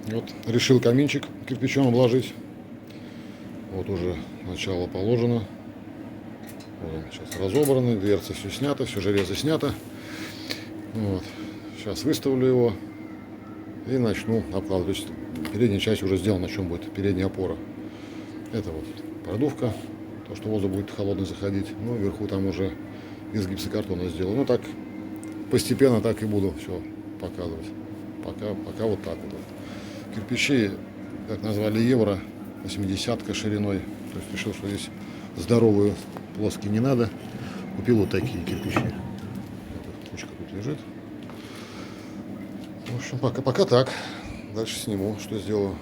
Вот решил каминчик кирпичом обложить. Вот уже начало положено. Вот он сейчас разобраны, дверцы все снято, все железо снято. Вот. Сейчас выставлю его и начну обкладывать. Передняя часть уже сделана, на чем будет передняя опора. Это вот продувка, то, что воздух будет холодный заходить. Ну, вверху там уже из гипсокартона сделал. Ну, так постепенно так и буду все показывать. Пока вот так вот. Кирпичи, как назвали, евро, 80-ка шириной. То есть решил, что здесь здоровые плоские не надо. Купил вот такие кирпичи. Кучка тут лежит. В общем, пока так. Дальше сниму, что сделаю.